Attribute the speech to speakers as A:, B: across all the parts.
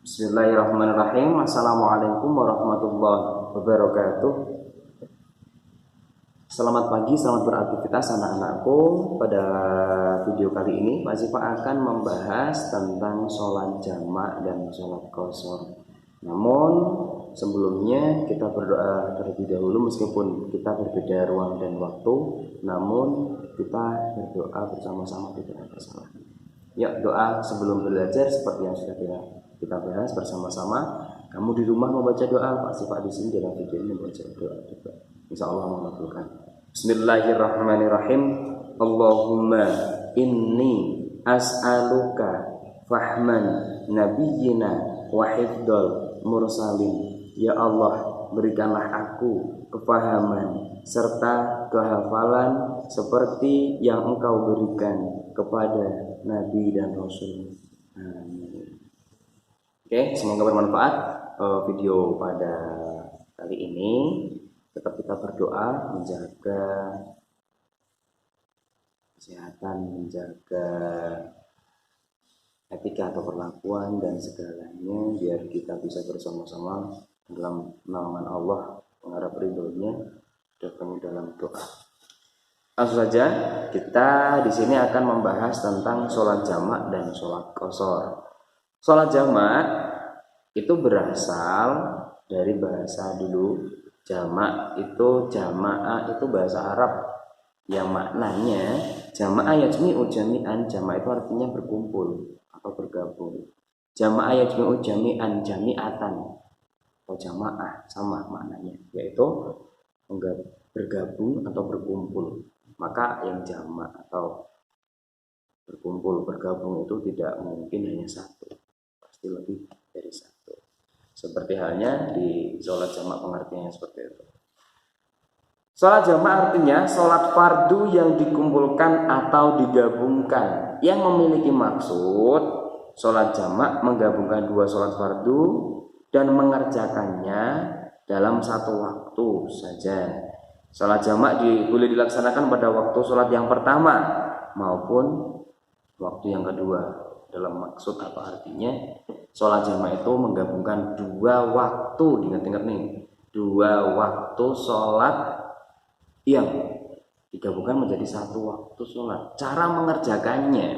A: Bismillahirrahmanirrahim. Assalamualaikum warahmatullahi wabarakatuh. Selamat pagi, selamat beraktivitas anak-anakku. Pada video kali ini Pak Ziva akan membahas tentang sholat jamak dan sholat qashar. Namun sebelumnya kita berdoa terlebih dahulu, meskipun kita berbeda ruang dan waktu, namun kita berdoa bersama-sama, tidak ada salah. Ya, doa sebelum belajar seperti yang sudah kita bahas bersama-sama. Kamu di rumah membaca doa, Pak Siva di sini dalam video ini membaca doa juga. Insya Allah mengabulkan. Bismillahirrahmanirrahim. Allahumma inni as'aluka fahman nabiyyina wa hifdzal mursalin. Ya Allah, berikanlah aku kefahaman serta kehafalan seperti yang Engkau berikan kepada Nabi dan Rasul. Amin. Oke, semoga bermanfaat video pada kali ini. Tetap kita berdoa, menjaga kesehatan, menjaga etika atau perlakuan dan segalanya, biar kita bisa bersama-sama dalam naungan Allah, mengharap ridhonya, bertemu dalam doa. Langsung saja, kita di sini akan membahas tentang sholat jamak dan sholat qashar. Sholat jamak itu berasal dari bahasa dulu. Jamak itu, jamaah itu bahasa Arab yang maknanya jamaah yajmi'u jami'an. Jamak itu artinya berkumpul atau bergabung. Jamaah yajmi'u jami'an, jami'atan atau jamaah sama maknanya, yaitu bergabung atau berkumpul. Maka yang jamak atau berkumpul, bergabung itu tidak mungkin hanya satu, pasti lebih dari satu. Seperti halnya di sholat jamak pengertiannya seperti itu. Sholat jamak artinya sholat fardu yang dikumpulkan atau digabungkan, yang memiliki maksud sholat jamak menggabungkan dua sholat fardu dan mengerjakannya dalam satu waktu saja. Sholat jamak boleh dilaksanakan pada waktu sholat yang pertama maupun waktu yang kedua. Dalam maksud atau artinya, sholat jamak itu menggabungkan dua waktu. Ingat-ingat nih, dua waktu sholat yang digabungkan menjadi satu waktu sholat. Cara mengerjakannya,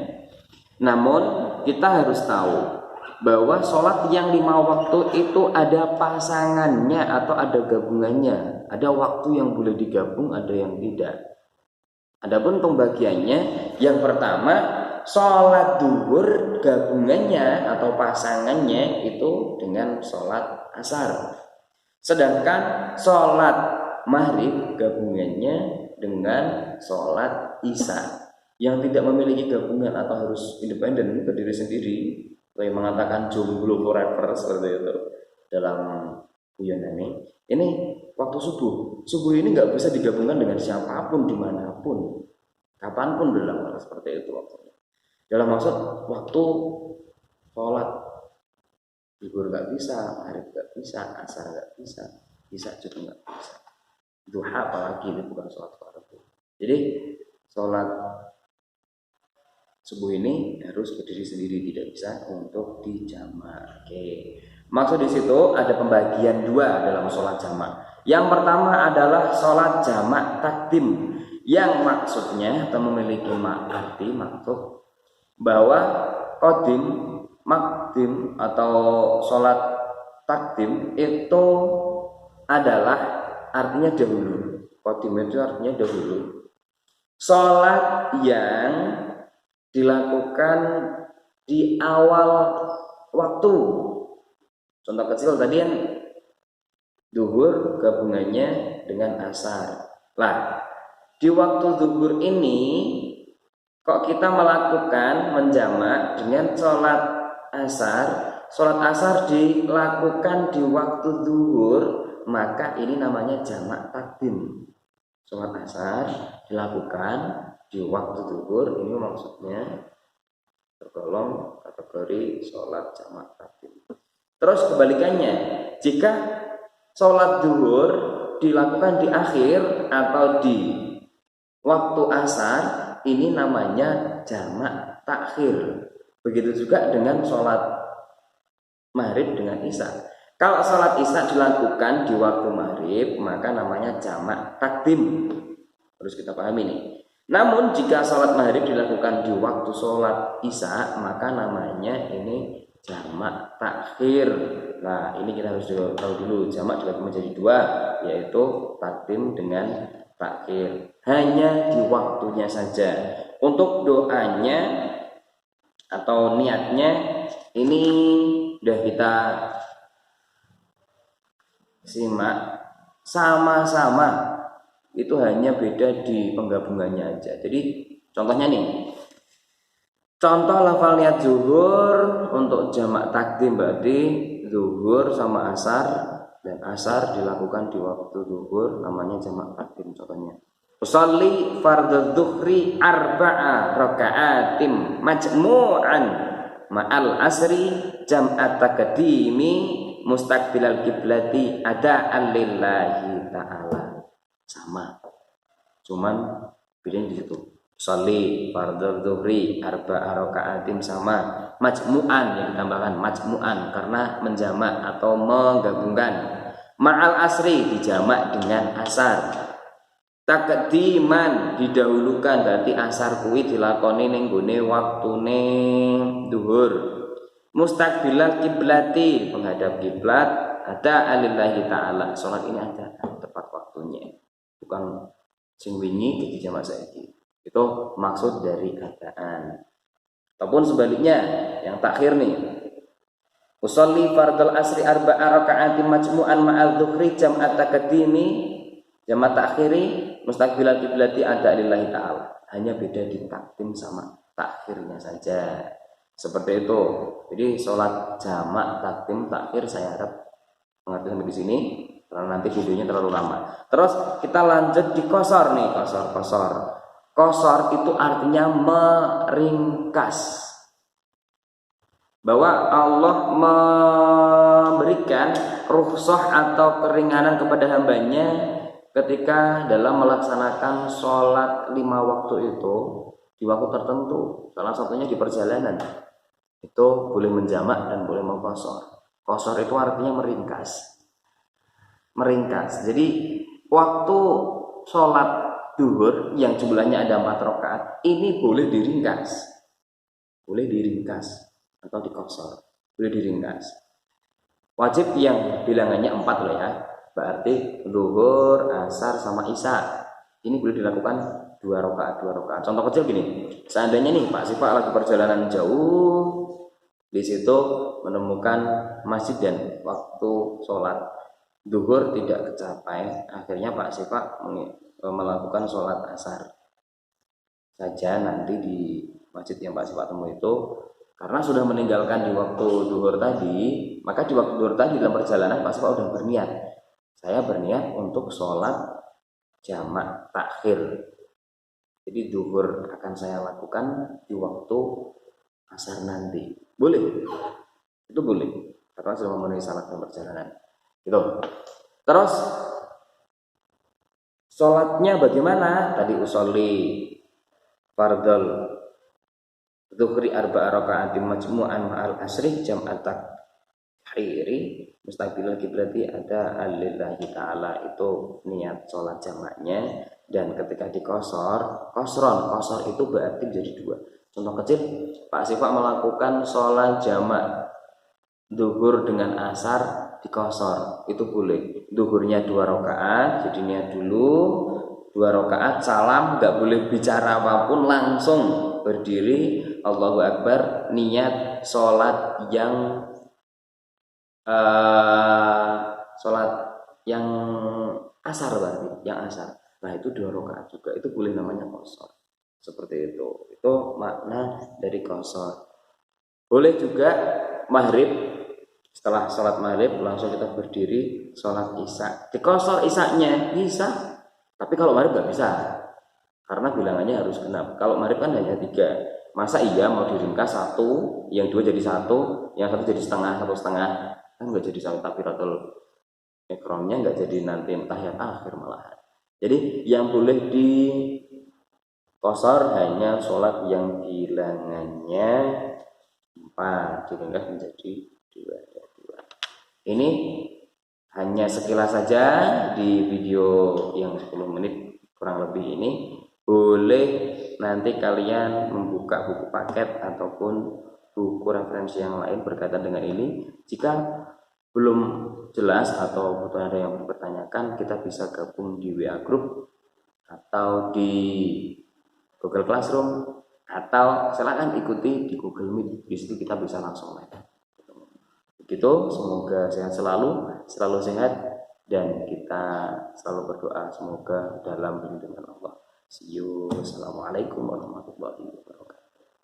A: namun kita harus tahu bahwa sholat yang 5 waktu itu ada pasangannya atau ada gabungannya. Ada waktu yang boleh digabung, ada yang tidak. Adapun pembagiannya, yang pertama sholat duhur gabungannya atau pasangannya itu dengan sholat asar. Sedangkan sholat maghrib gabungannya dengan sholat isya. Yang tidak memiliki gabungan atau harus independen, berdiri sendiri, yang mengatakan jomblo forever seperti itu dalam guyonan ini waktu subuh ini nggak bisa digabungkan dengan siapapun, dimanapun, kapanpun, dalam hal seperti itu waktunya. Dalam maksud waktu sholat zuhur nggak bisa, maghrib nggak bisa, asar nggak bisa, isya juga nggak bisa, duha apalagi, ini bukan sholat fardu. Jadi sholat subuh ini harus berdiri sendiri, tidak bisa untuk dijamak. Oke. Maksud di situ ada pembagian dua dalam sholat jamak. Yang pertama adalah sholat jamak takdim, yang maksudnya atau memiliki arti maksud bahwa qadim, makdim atau sholat takdim itu adalah artinya dahulu. Qadim itu artinya dahulu. Sholat yang dilakukan di awal waktu. Contoh kecil tadi yang duhur gabungannya dengan asar. Lah, di waktu duhur ini kok kita melakukan menjamak dengan sholat asar. Sholat asar dilakukan di waktu duhur, maka ini namanya jamak takdim. Sholat asar dilakukan di waktu duhur, ini maksudnya tergolong kategori sholat jamak takdim. Terus kebalikannya, jika sholat duhur dilakukan di akhir atau di waktu asar, ini namanya jamak takhir. Begitu juga dengan sholat maghrib dengan isya. Kalau sholat isya dilakukan di waktu maghrib, maka namanya jamak takdim. Harus kita pahami ini. Namun jika sholat maghrib dilakukan di waktu sholat isya, maka namanya ini jamak takhir. Nah, ini kita harus tahu dulu. Jamak dibagi menjadi dua, yaitu takdim dengan takhir. Hanya di waktunya saja. Untuk doanya atau niatnya ini sudah kita simak, sama-sama itu hanya beda di penggabungannya aja. Jadi contohnya nih, contoh lafal niat zuhur untuk jamak takdim berarti zuhur sama asar, dan asar dilakukan di waktu zuhur, namanya jamak takdim. Contohnya usolli fardhu dzuhri arba'a raka'atim majmu'an ma'al asri jam'at taqdimi mustaqbilal kiblati ada'an lillahi ta'ala. Sama, cuman bedanya di situ. Sholli fardhu dzuhri arba'a raka'atin sama, majmu'an yang ditambahkan majmu'an karena menjamak atau menggabungkan. Ma'al asri dijamak dengan asar. Taqdiman didahulukan berarti asar kuwi dilakoni ning gone waktune zuhur. Mustaqbilal kiblati menghadap kiblat, ada alillahi ta'ala. Salat ini ada tepat waktunya. Bukan sing wingi jadi jamak saiki. Itu maksud dari adaan. Ataupun sebaliknya yang takhir nih. Usolli fardal asri arba'a raka'atin majmu'an ma'al dzuhri jam'at taqdimi jamak takhiri mustaqbilal kiblati ada lillahi ta'ala. Hanya beda di takdim sama takhirnya saja. Seperti itu. Jadi sholat jamak takdim takhir saya harap mengerti sampai di sini. Karena nanti videonya terlalu lama. Terus kita lanjut di qasar nih, qasar. Qasar itu artinya meringkas. Bahwa Allah memberikan rukhsah atau keringanan kepada hambanya ketika dalam melaksanakan sholat 5 waktu itu di waktu tertentu. Salah satunya di perjalanan. Itu boleh menjamak dan boleh mengqasar. Qasar itu artinya meringkas. Jadi waktu sholat duhur yang jumlahnya ada 4 rakaat ini boleh diringkas atau diqasar, boleh diringkas. Wajib yang bilangannya 4 loh ya, berarti duhur, asar sama isya ini boleh dilakukan 2 rakaat. Contoh kecil gini, seandainya nih Pak Sipa lagi perjalanan jauh, di situ menemukan masjid dan waktu sholat duhur tidak kecapai, akhirnya Pak Sipa melakukan sholat asar saja nanti di masjid yang Pak Sipa temui itu. Karena sudah meninggalkan di waktu duhur tadi, maka di waktu duhur tadi dalam perjalanan Pak Sipa sudah berniat, saya berniat untuk sholat jamak takhir. Jadi duhur akan saya lakukan di waktu asar nanti. Boleh, itu boleh karena sudah memenuhi syarat dalam perjalanan. Gitu. Terus sholatnya bagaimana? Tadi usolli fardal dzuhri arba'a raka'atin majmu'an ma'al asri jam'at takhiri mustaqbilal kiblati ada alillahi ta'ala. Itu niat sholat jamaknya. Dan ketika dikosor, kosor itu berarti menjadi 2. Contoh kecil, Pak Sipa melakukan sholat jamak duhur dengan asar dikosor, itu boleh. Duhurnya 2 rakaat, jadi niat dulu 2 rakaat, salam, nggak boleh bicara apapun, langsung berdiri Allahu Akbar, niat sholat yang asar berarti, yang asar. Nah itu 2 rakaat juga, itu boleh namanya qasar. Seperti itu makna dari qasar. Boleh juga maghrib, setelah sholat maghrib langsung kita berdiri sholat isya, dikosor isyanya bisa, tapi kalau maghrib nggak bisa karena bilangannya harus genap. Kalau maghrib kan hanya 3, masa iya mau diringkas 1, yang 2 jadi 1, yang 1 jadi setengah, 1 setengah, kan nggak jadi satu takbiratul ihramnya, nggak jadi nanti tahiyat akhir malahan. Jadi yang boleh di qasar hanya sholat yang bilangannya 4 diringkas menjadi 2. Ini hanya sekilas saja di video yang 10 menit kurang lebih ini. Boleh nanti kalian membuka buku paket ataupun buku referensi yang lain berkaitan dengan ini. Jika belum jelas atau ada yang berpertanyakan, kita bisa gabung di WA group atau di Google Classroom, atau silakan ikuti di Google Meet. Di situ kita bisa langsung live. Begitu, semoga sehat selalu sehat, dan kita selalu berdoa semoga dalam lindungan Allah. See you. Assalamualaikum warahmatullahi wabarakatuh.